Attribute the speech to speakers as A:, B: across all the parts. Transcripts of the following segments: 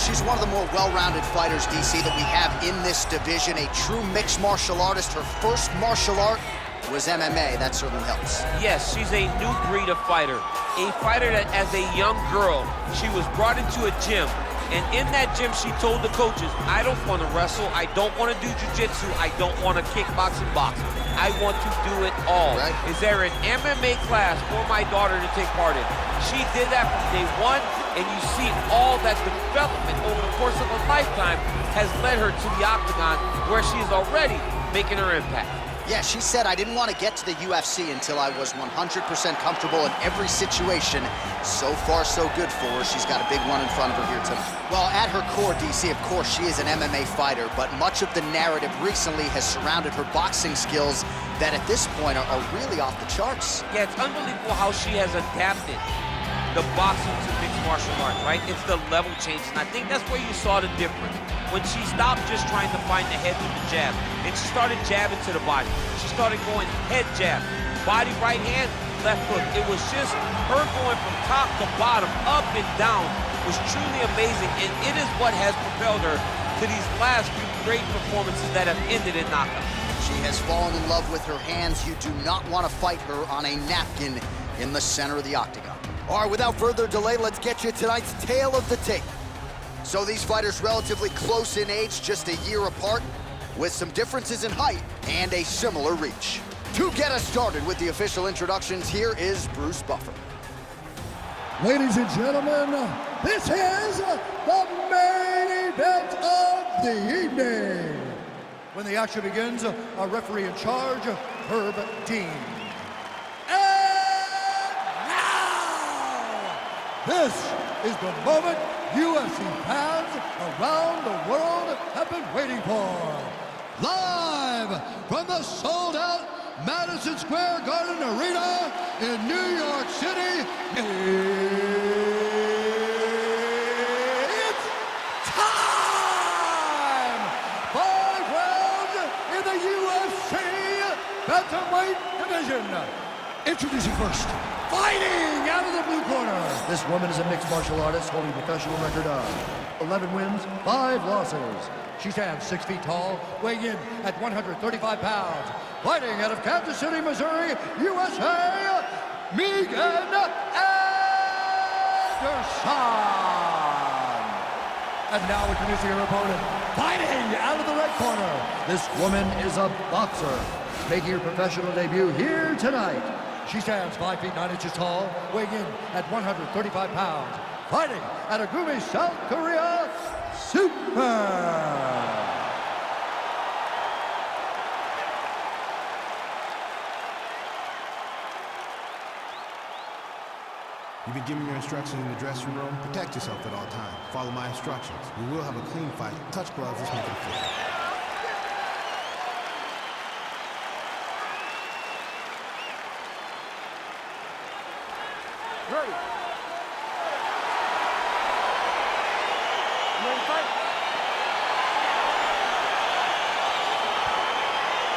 A: she's one of the more well-rounded fighters, DC, that we have in this division. A true mixed martial artist. Her first martial art was MMA. That certainly helps.
B: Yes, she's a new breed of fighter. A fighter that, as a young girl, she was brought into a gym. And in that gym, she told the coaches, I don't want to wrestle, I don't want to do jiu-jitsu, I don't want to kickbox and box. I want to do it all.
A: Right.
B: Is there an MMA class for my daughter to take part in? She did that from day one, and you see all that development over the course of a lifetime has led her to the octagon, where she is already making her impact.
A: Yeah, she said, I didn't want to get to the UFC until I was 100% comfortable in every situation. So far, so good for her. She's got a big one in front of her here tonight. Well, at her core, DC, of course, she is an MMA fighter, but much of the narrative recently has surrounded her boxing skills that at this point are really off the charts.
B: Yeah, it's unbelievable how she has adapted the boxing to mixed martial arts, right? It's the level change, and I think that's where you saw the difference. When she stopped just trying to find the head with the jab, and she started jabbing to the body. She started going head jab, body right hand, left hook. It was just her going from top to bottom, up and down, was truly amazing, and it is what has propelled her to these last few great performances that have ended in knockout.
A: She has fallen in love with her hands. You do not want to fight her on a napkin in the center of the octagon. All right, without further delay, let's get you tonight's tale of the tape. So these fighters relatively close in age, just a year apart, with some differences in height and a similar reach. To get us started with the official introductions, here is Bruce Buffer.
C: Ladies and gentlemen, this is the main event of the evening. When the action begins, our referee in charge, Herb Dean. And now, this is the moment UFC fans around the world have been waiting for. Live from the sold-out Madison Square Garden Arena in New York City, it's time! 5 rounds in the UFC bantamweight division. Introducing first, fighting out of the blue corner. This woman is a mixed martial artist holding a professional record of 11 wins, 5 losses. She stands 6 feet tall, weighing in at 135 pounds. Fighting out of Kansas City, Missouri, USA, Megan Anderson. And now introducing her opponent, fighting out of the red corner. This woman is a boxer, making her professional debut here tonight. She stands 5 feet 9 inches tall, weighing in at 135 pounds. Fighting out of Gumi, South Korea, Super.
D: You've been given your instructions in the dressing room. Protect yourself at all times. Follow my instructions. We will have a clean fight. Touch gloves, let's make it fair.
E: Ready. You ready to fight?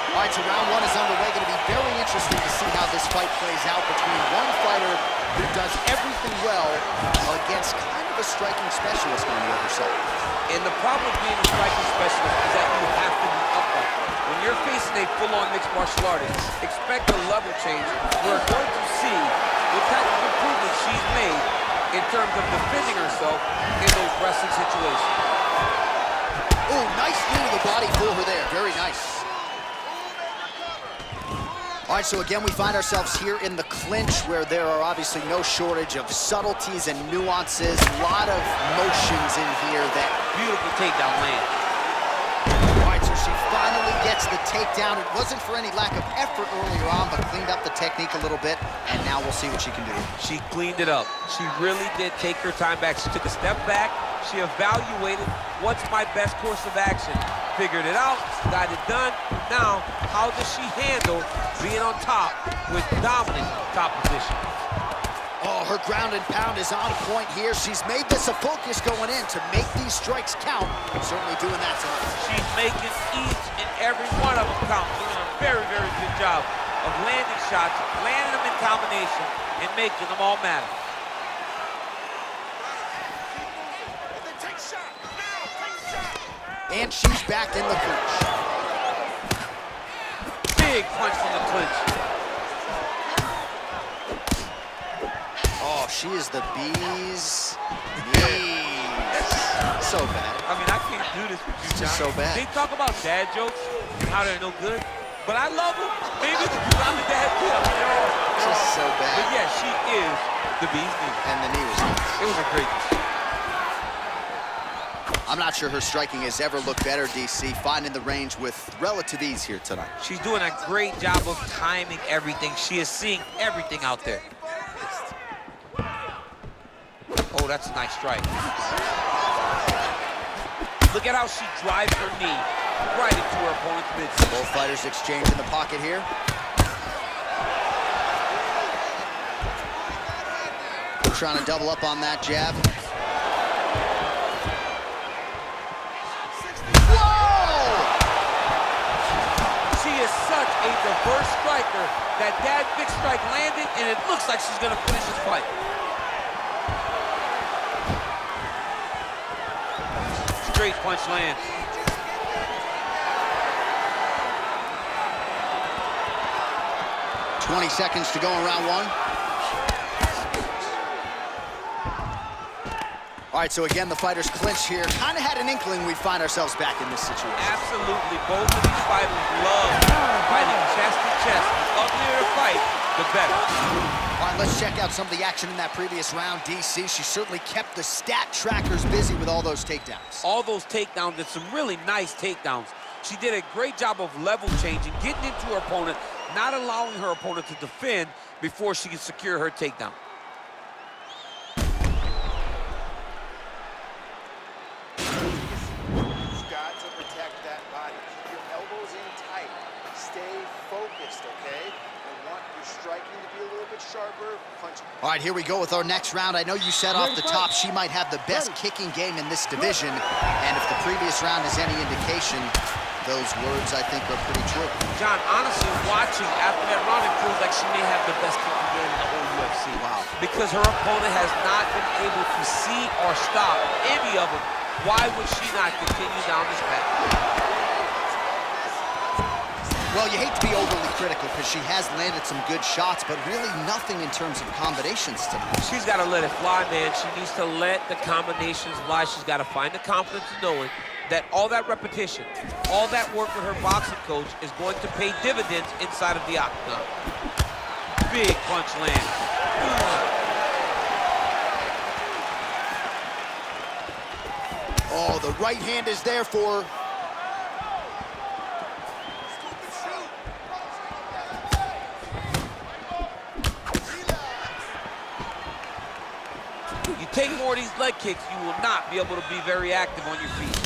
A: All right, so round one is underway. Going to be very interesting to see how this fight plays out between one fighter who does everything well against kind of a striking specialist on the other side.
B: And the problem with being a striking specialist is that you have to be upright. When you're facing a full-on mixed martial artist, expect a level change. We're going to see what type of improvement she's made in terms of defending herself in those wrestling situations.
A: Oh, nice knee to the body for her there. Very nice. All right, so again, we find ourselves here in the clinch where there are obviously no shortage of subtleties and nuances. A lot of motions in here that...
B: Beautiful takedown land.
A: All right, so she finally gets the takedown. It wasn't for any lack of effort earlier on, but cleaned up the technique a little bit, and now we'll see what she can do.
B: She cleaned it up. She really did take her time back. She took a step back. She evaluated what's my best course of action. Figured it out, got it done. Now, how does she handle being on top with dominant top position?
A: Oh, her ground and pound is on point here. She's made this a focus going in to make these strikes count. Certainly doing that tonight.
B: She's making each and every one of them count. Doing a very, very good job of landing shots, landing them in combination, and making them all matter.
A: And she's back in the clinch.
B: Big punch from the clinch.
A: Oh, she is the bee's knees. So bad.
B: I mean, I can't do this with you,
A: It's just
B: John.
A: so bad.
B: They talk about dad jokes and how they're no good, but I love them. Maybe it's because I'm a dad too. I mean,
A: It's just so bad.
B: But yeah, she is the bee's knees.
A: And the knee was nice.
B: It was a great.
A: I'm not sure her striking has ever looked better, DC, finding the range with relative ease here tonight.
B: She's doing a great job of timing everything. She is seeing everything out there. Oh, that's a nice strike. Look at how she drives her knee right into her opponent's midsection.
A: Both fighters exchange in the pocket here. Trying to double up on that jab.
B: Such a diverse striker. That dad big strike landed, and it looks like she's gonna finish this fight. Straight punch lands.
A: "20 seconds to go in round one." All right, so again, the fighters clinch here. Kind of had an inkling we'd find ourselves back in this situation.
B: Absolutely. Both of these fighters love fighting chest to chest. The uglier the fight, the better.
A: All right, let's check out some of the action in that previous round. DC, she certainly kept the stat trackers busy with all those takedowns.
B: All those takedowns and some really nice takedowns. She did a great job of level changing, getting into her opponent, not allowing her opponent to defend before she can secure her takedown.
A: All right, here we go with our next round. I know you said off the top she might have the best kicking game in this division, and if the previous round is any indication, those words, I think, are pretty true.
B: John, honestly, watching after that round, it feels like she may have the best kicking game in the whole UFC.
A: Wow. Because
B: her opponent has not been able to see or stop any of them. Why would she not continue down this path?
A: Well, you hate to be overly critical because she has landed some good shots, but really nothing in terms of combinations tonight.
B: She's got to let it fly, man. She needs to let the combinations fly. She's got to find the confidence in knowing that all that repetition, all that work with her boxing coach is going to pay dividends inside of the octagon. Big punch lands.
A: Oh, the right hand is there for her.
B: You take more of these leg kicks, you will not be able to be very active on your feet.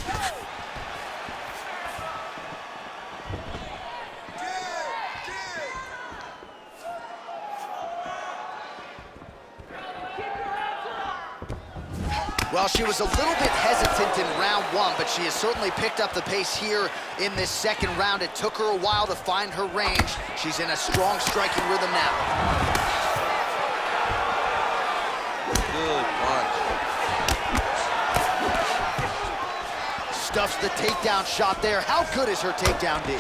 A: Well, she was a little bit hesitant in round one, but she has certainly picked up the pace here in this second round. It took her a while to find her range. She's in a strong striking rhythm now.
B: Good punch.
A: Stuffs the takedown shot there. How good is her takedown D?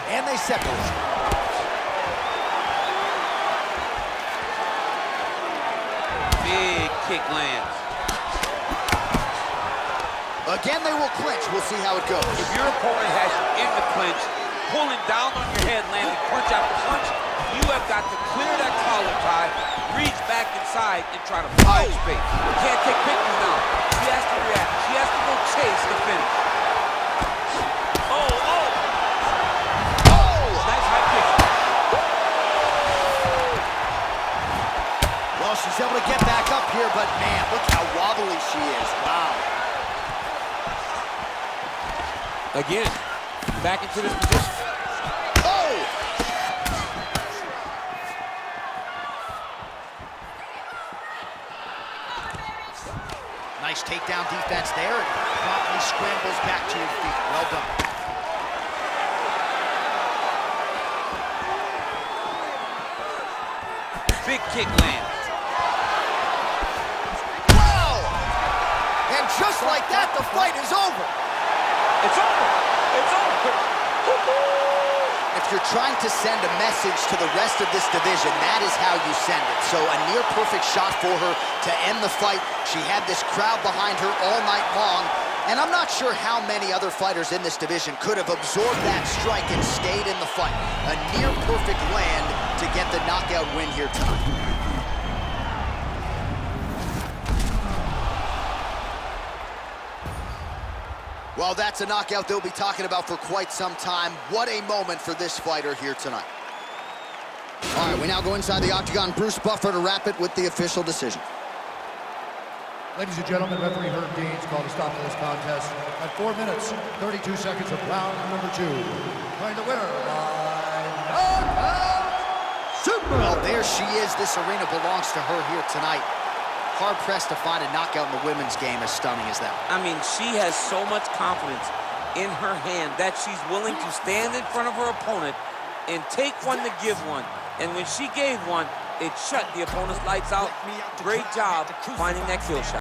A: And they separate.
B: Big kick lands.
A: Again, they will clinch. We'll see how it goes.
B: If your opponent has you in the clinch, pulling down on your head, landing punch after punch, you have got to clear that collar tie, reach back inside, and try to find space. You can't take pictures now. She has to react. She has to go chase the finish. Nice high kick.
A: Well, she's able to get back up here, but man, look how wobbly she is. Wow.
B: Again, back into this position.
A: Oh! Nice takedown defense there, and promptly scrambles back to your feet. Well done.
B: Big kick lands.
A: Wow! And just like that, the fight is over.
B: It's over. It's over.
A: If you're trying to send a message to the rest of this division, that is how you send it. So a near-perfect shot for her to end the fight. She had this crowd behind her all night long, and I'm not sure how many other fighters in this division could have absorbed that strike and stayed in the fight. A near-perfect land to get the knockout win here tonight. Well, that's a knockout they'll be talking about for quite some time. What a moment for this fighter here tonight. All right, we now go inside the octagon. Bruce Buffer to wrap it with the official decision.
C: Ladies and gentlemen, referee Herb Dean's called a stop to this contest at 4 minutes, 32 seconds of round number 2. Declaring the winner by knockout, Super.
A: Well, there she is. This arena belongs to her here tonight. Hard-pressed to find a knockout in the women's game as stunning as that.
B: I mean, she has so much confidence in her hand that she's willing to stand in front of her opponent and take one to give one. And when she gave one, it shut the opponent's lights out. Great job finding that kill shot.